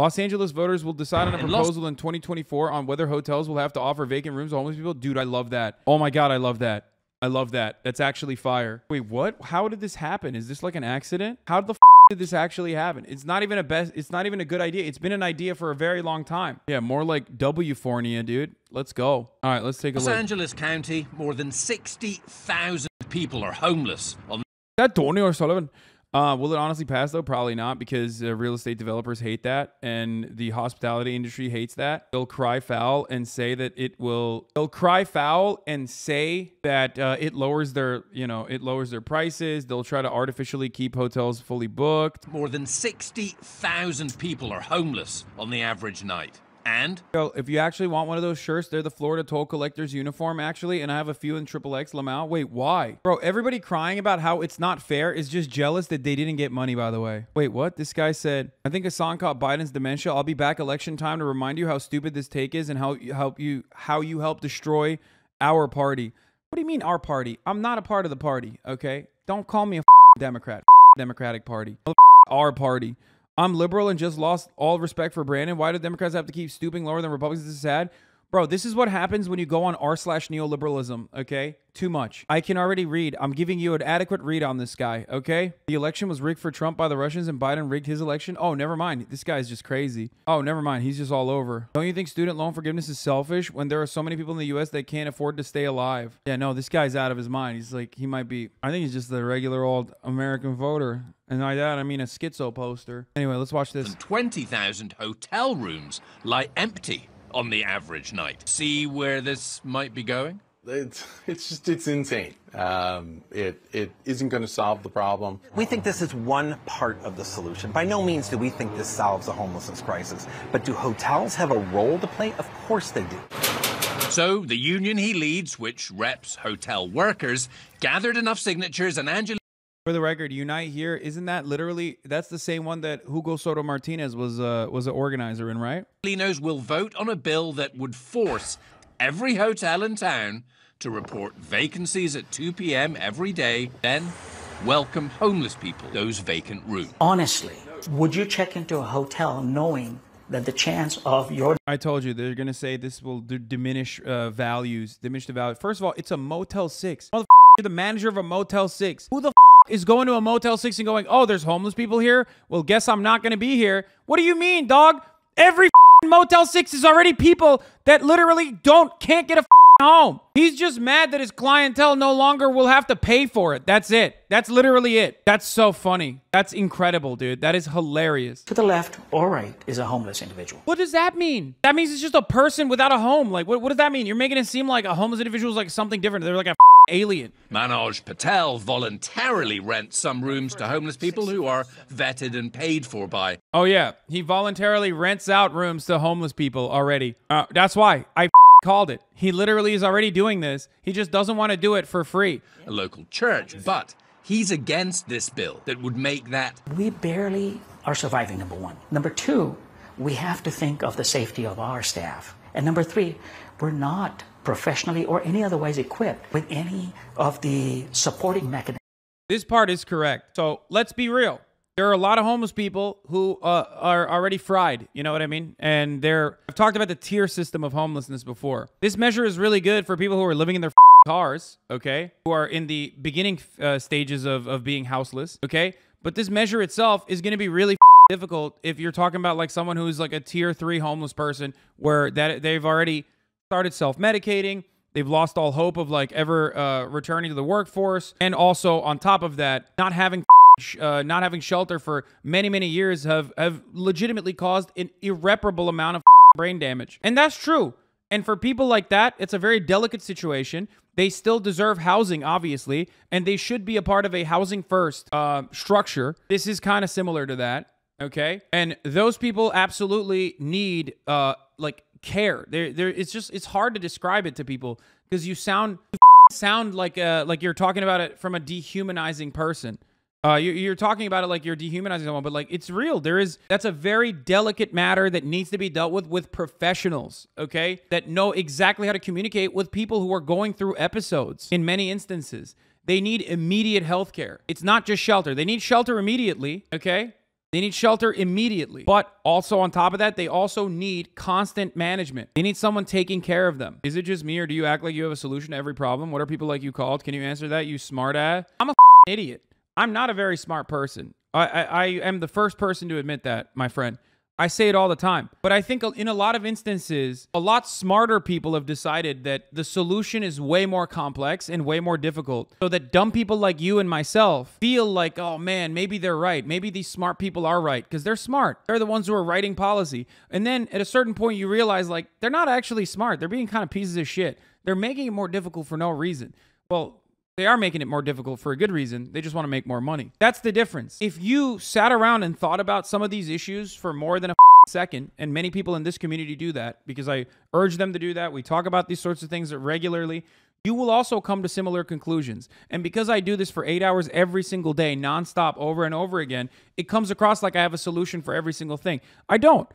Los Angeles voters will decide on a proposal in 2024 on whether hotels will have to offer vacant rooms to homeless people. Dude, I love that. Oh my God, I love that. I love that. That's actually fire. Wait, what? How did this happen? Is this like an accident? How the did this actually happen? It's not even it's not even a good idea. It's been an idea for a very long time. Yeah, more like W-fornia, dude. Let's go. All right, let's take a look. Los Angeles County, more than 60,000 people are homeless. Is that Tony or Sullivan? Will it honestly pass though? Probably not, because real estate developers hate that and the hospitality industry hates that. They'll cry foul and say that it will. They'll cry foul and say that it lowers their, it lowers their prices. They'll try to artificially keep hotels fully booked. More than 60,000 people are homeless on the average night. And if you actually want one of those shirts, they're the Florida Toll Collector's uniform, actually, and I have a few in XXX Lamau. Wait, why? Bro, everybody crying about how it's not fair is just jealous that they didn't get money, by the way. Wait, what? This guy said, I think Hassan caught Biden's dementia. I'll be back election time to remind you how stupid this take is and how you help destroy our party. What do you mean our party? I'm not a part of the party, okay? Don't call me a Democrat. Democratic Party. Our party. I'm liberal and just lost all respect for Brandon. Why do Democrats have to keep stooping lower than Republicans? This is sad. Bro, this is what happens when you go on r/neoliberalism, okay? Too much. I can already read. I'm giving you an adequate read on this guy, okay? The election was rigged for Trump by the Russians and Biden rigged his election. Oh, never mind. This guy's just crazy. Oh, never mind. He's just all over. Don't you think student loan forgiveness is selfish when there are so many people in the U.S. that can't afford to stay alive? Yeah, no, this guy's out of his mind. He's like, he might be, I think he's just the regular old American voter. And by that, I mean a schizo poster. Anyway, let's watch this. 20,000 hotel rooms lie empty on the average night. See where this might be going? It's insane. It isn't going to solve the problem. We think this is one part of the solution. By no means do we think this solves the homelessness crisis. But do hotels have a role to play? Of course they do. So the union he leads, which reps hotel workers, gathered enough signatures and Angela... For the record, Unite Here, isn't that literally, that's the same one that Hugo Soto Martinez was an organizer in, right? Will vote on a bill that would force every hotel in town to report vacancies at 2 p.m. every day, then welcome homeless people, those vacant rooms. Honestly, would you check into a hotel knowing that the chance of your... I told you, they're going to say this will diminish values, diminish the value. First of all, it's a Motel 6. Motherfucker, you're the manager of a Motel 6. Who the is going to a Motel 6 and going, oh, there's homeless people here? Well, guess I'm not going to be here. What do you mean, dog? Every Motel 6 is already people that literally can't get a home. He's just mad that his clientele no longer will have to pay for it. That's it. That's literally it. That's so funny. That's incredible, dude. That is hilarious. To the left or right is a homeless individual. What does that mean? That means it's just a person without a home. Like, what does that mean? You're making it seem like a homeless individual is like something different. They're like a alien. Manoj Patel voluntarily rents some rooms to homeless people who are vetted and paid for by... Oh, yeah. He voluntarily rents out rooms to homeless people already. That's why I called it. He literally is already doing this. He just doesn't want to do it for free. A local church, but he's against this bill that would make that... We barely are surviving, number one. Number two, we have to think of the safety of our staff. And number three, we're not professionally or any otherwise equipped with any of the supporting mechanisms. This part is correct. So let's be real. There are a lot of homeless people who are already fried, you know what I mean? And I've talked about the tier system of homelessness before. This measure is really good for people who are living in their cars, okay? Who are in the beginning stages of being houseless, okay? But this measure itself is going to be really difficult if you're talking about like someone who's like a tier 3 homeless person where they've already started self-medicating. They've lost all hope of like ever returning to the workforce. And also on top of that, not having shelter for many years have legitimately caused an irreparable amount of brain damage. And that's true. And for people like that, it's a very delicate situation. They still deserve housing, obviously, and they should be a part of a housing first structure. This is kind of similar to that, okay? And those people absolutely need like care. It's hard to describe it to people because you sound like you're talking about it from a dehumanizing person. You're talking about it like you're dehumanizing someone, but like it's real. That's a very delicate matter that needs to be dealt with professionals, okay? That know exactly how to communicate with people who are going through episodes. In many instances, they need immediate health care. It's not just shelter. They need shelter immediately, okay? They need shelter immediately. But also on top of that, they also need constant management. They need someone taking care of them. Is it just me, or do you act like you have a solution to every problem? What are people like you called? Can you answer that, you smart ass? I'm a idiot. I'm not a very smart person. I am the first person to admit that, my friend. I say it all the time. But I think in a lot of instances, a lot smarter people have decided that the solution is way more complex and way more difficult. So that dumb people like you and myself feel like, oh man, maybe they're right. Maybe these smart people are right because they're smart. They're the ones who are writing policy. And then at a certain point, you realize like they're not actually smart. They're being kind of pieces of shit. They're making it more difficult for no reason. Well, they are making it more difficult for a good reason. They just want to make more money. That's the difference. If you sat around and thought about some of these issues for more than a second, and many people in this community do that because I urge them to do that. We talk about these sorts of things regularly. You will also come to similar conclusions. And because I do this for 8 hours every single day, nonstop, over and over again, it comes across like I have a solution for every single thing. I don't.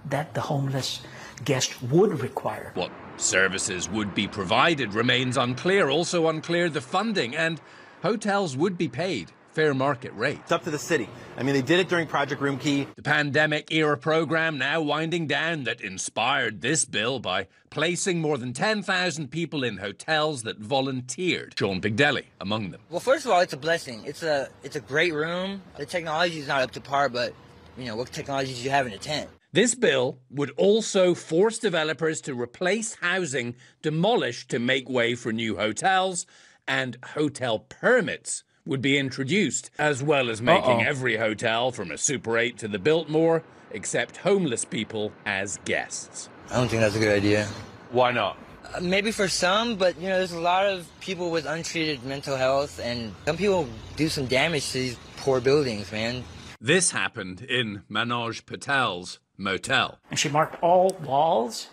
That the homeless guest would require. What services would be provided remains unclear. Also unclear the funding, and hotels would be paid fair market rate. It's up to the city. I mean, they did it during Project Room Key. The pandemic-era program now winding down that inspired this bill by placing more than 10,000 people in hotels that volunteered. Sean Bigdelli among them. Well, first of all, it's a blessing. It's a great room. The technology is not up to par, but, you know, what technology do you have in a tent? This bill would also force developers to replace housing demolished to make way for new hotels, and hotel permits would be introduced, as well as making every hotel from a Super 8 to the Biltmore accept homeless people as guests. I don't think that's a good idea. Why not? Maybe for some, but, you know, there's a lot of people with untreated mental health, and some people do some damage to these poor buildings, man. This happened in Manoj Patel's motel. And she marked all walls,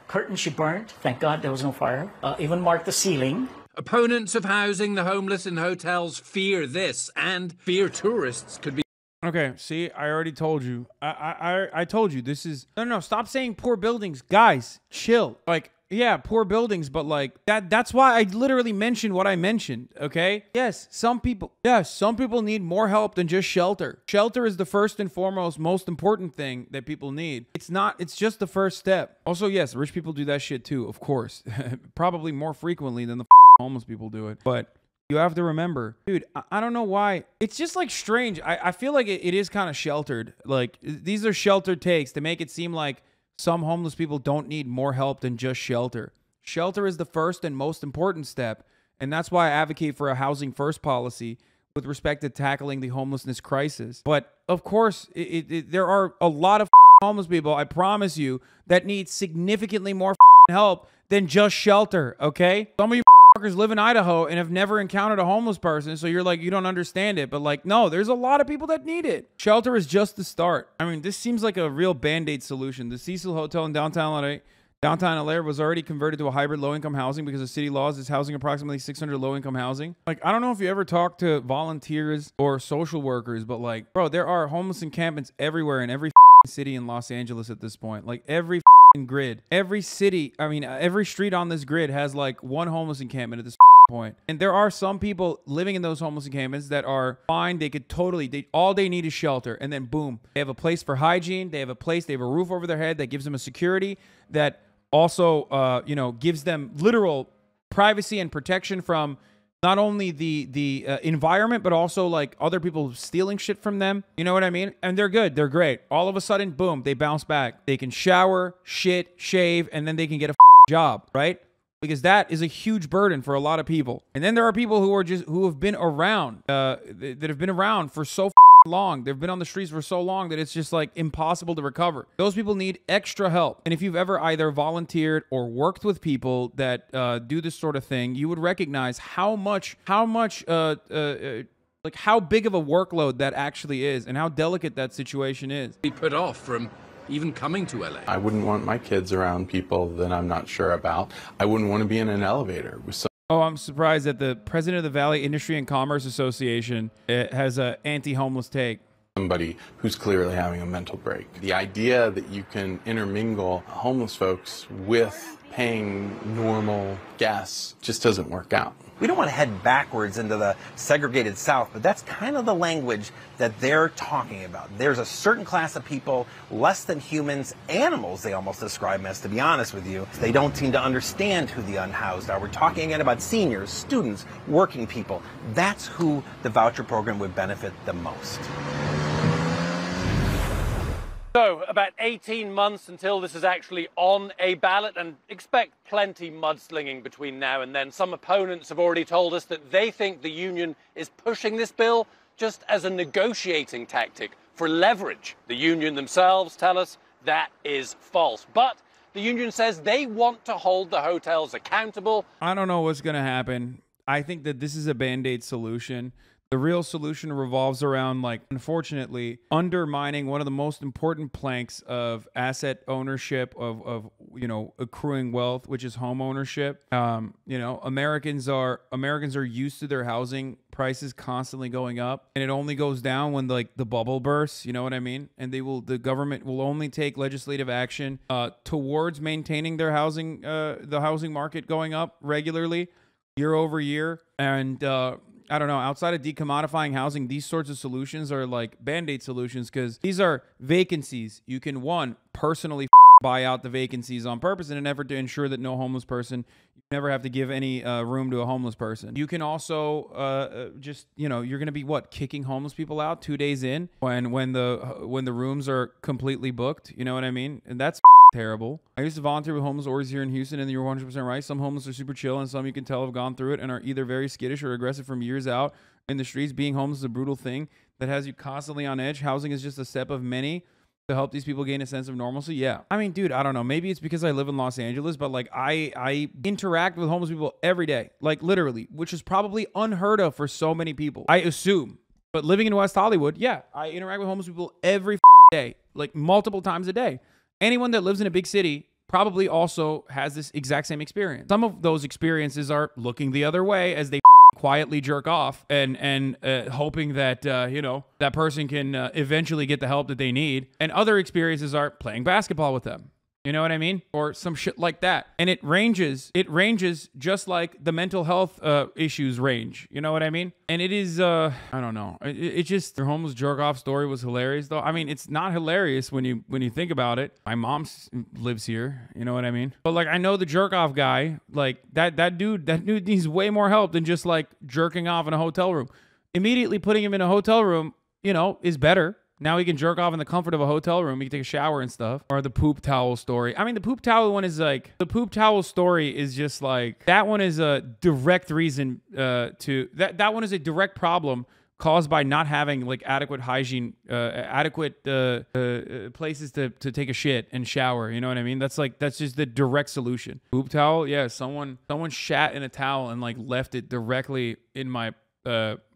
curtains she burnt. Thank God there was no fire. Even marked the ceiling. Opponents of housing the homeless in hotels fear this and fear tourists could be. Okay, see, I already told you. I told you this is no, stop saying poor buildings. Guys, chill. Like, yeah, poor buildings, but like that's why I literally mentioned what I mentioned, okay? Yes, some people need more help than just shelter. Shelter is the first and foremost most important thing that people need. It's just the first step. Also, yes, rich people do that shit too, of course. Probably more frequently than the homeless people do it. But you have to remember, dude, I don't know why. It's just like strange. I feel like it is kind of sheltered. Like, these are sheltered takes to make it seem like some homeless people don't need more help than just shelter. Shelter is the first and most important step. And that's why I advocate for a housing first policy with respect to tackling the homelessness crisis. But of course, there are a lot of homeless people, I promise you, that need significantly more help than just shelter, okay? Some of you fuckers live in Idaho and have never encountered a homeless person, so you're like, you don't understand it. But like, no, there's a lot of people that need it. Shelter is just the start. I mean, this seems like a real band-aid solution. The Cecil Hotel in downtown LA was already converted to a hybrid low-income housing because of city laws is housing approximately 600 low-income housing. Like, I don't know if you ever talk to volunteers or social workers, but like, bro, there are homeless encampments everywhere in every city in Los Angeles at this point. Like, every grid, every city, I mean, every street on this grid has like one homeless encampment at this point. And there are some people living in those homeless encampments that are fine. They could totally, all they need is shelter. And then boom, they have a place for hygiene. They have a roof over their head that gives them a security that also, gives them literal privacy and protection from not only the environment, but also like other people stealing shit from them. You know what I mean? And they're good. They're great. All of a sudden, boom, they bounce back. They can shower, shit, shave, and then they can get a job, right? Because that is a huge burden for a lot of people. And then there are people who have been around, that have been around for so long. They've been on the streets for so long that it's just like impossible to recover. Those people need extra help. And if you've ever either volunteered or worked with people that do this sort of thing, you would recognize how big of a workload that actually is and how delicate that situation is. Be put off from even coming to LA. I wouldn't want my kids around people that I'm not sure about. I wouldn't want to be in an elevator with some. Oh, I'm surprised that the president of the Valley Industry and Commerce Association has an anti-homeless take. somebody who's clearly having a mental break. The idea that you can intermingle homeless folks with paying normal guests just doesn't work out. We don't want to head backwards into the segregated South, but that's kind of the language that they're talking about. There's a certain class of people, less than humans, animals they almost describe them as, to be honest with you. They don't seem to understand who the unhoused are. We're talking again about seniors, students, working people. That's who the voucher program would benefit the most. So, about 18 months until this is actually on a ballot, and expect plenty mudslinging between now and then. Some opponents have already told us that they think the union is pushing this bill just as a negotiating tactic for leverage. The union themselves tell us that is false. But the union says they want to hold the hotels accountable. I don't know what's going to happen. I think that this is a Band-Aid solution. The real solution revolves around, like, unfortunately, undermining one of the most important planks of asset ownership, of you know, accruing wealth, which is home ownership. You know, Americans are used to their housing prices constantly going up, and it only goes down when the bubble bursts. You know what I mean? And the government will only take legislative action towards maintaining their housing, the housing market going up regularly, year over year, and I don't know, outside of decommodifying housing, these sorts of solutions are like Band-Aid solutions, because these are vacancies. You can, one, personally buy out the vacancies on purpose in an effort to ensure that no homeless person, you never have to give any room to a homeless person. You can also just, you know, you're going to be, what, kicking homeless people out 2 days in when the rooms are completely booked. You know what I mean? And that's terrible. I used to volunteer with homeless orgs here in Houston, and you're 100% right. Some homeless are super chill, and some you can tell have gone through it and are either very skittish or aggressive from years out in the streets. Being homeless is a brutal thing that has you constantly on edge. Housing is just a step of many to help these people gain a sense of normalcy. Yeah. I mean, dude, I don't know. Maybe it's because I live in Los Angeles, but like I interact with homeless people every day, like literally, which is probably unheard of for so many people, I assume. But living in West Hollywood, yeah, I interact with homeless people every day, like multiple times a day. Anyone that lives in a big city probably also has this exact same experience. Some of those experiences are looking the other way as they quietly jerk off and hoping that, you know, that person can eventually get the help that they need. And other experiences are playing basketball with them. You know what I mean? Or some shit like that. And it ranges just like the mental health issues range. You know what I mean? And it is, I don't know. It just, their homeless jerk-off story was hilarious, though. I mean, it's not hilarious when you think about it. My mom lives here. You know what I mean? But, like, I know the jerk-off guy, like, that dude needs way more help than just, like, jerking off in a hotel room. Immediately putting him in a hotel room, you know, is better. Now he can jerk off in the comfort of a hotel room. He can take a shower and stuff. Or the poop towel story. I mean, the poop towel one is like, the poop towel story is just like, that one is a direct reason that one is a direct problem caused by not having like adequate hygiene, adequate places to take a shit and shower. You know what I mean? That's just the direct solution. Poop towel? Yeah, someone shat in a towel and like left it directly in my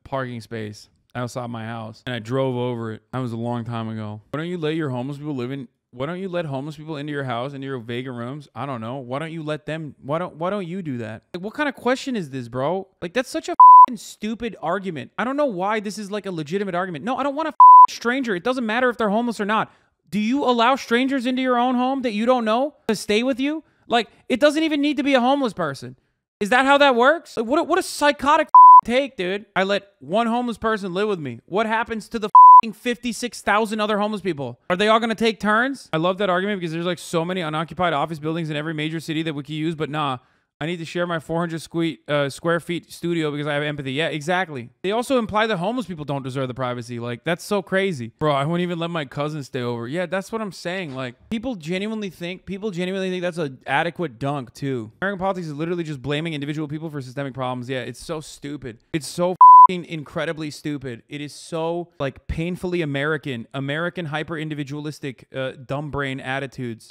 parking space outside my house, and I drove over it. That was a long time ago. Why don't you let your homeless people why don't you let homeless people into your house, into your vacant rooms? I don't know. Why don't you let them, why don't you do that? Like, what kind of question is this, bro? Like, that's such a stupid argument. I don't know why this is like a legitimate argument. No, I don't want a stranger. It doesn't matter if they're homeless or not. Do you allow strangers into your own home that you don't know to stay with you? Like, it doesn't even need to be a homeless person. Is that how that works? Like, what a psychotic take, dude. I let one homeless person live with me. What happens to the 56,000 other homeless people? Are they all going to take turns? I love that argument because there's like so many unoccupied office buildings in every major city that we can use, but nah, I need to share my 400 square feet studio because I have empathy. Yeah, exactly. They also imply that homeless people don't deserve the privacy. Like, that's so crazy. Bro, I wouldn't even let my cousin stay over. Yeah, that's what I'm saying. Like, people genuinely think that's an adequate dunk too. American politics is literally just blaming individual people for systemic problems. Yeah, it's so stupid. It's so incredibly stupid. It is so like painfully American hyper individualistic dumb brain attitudes.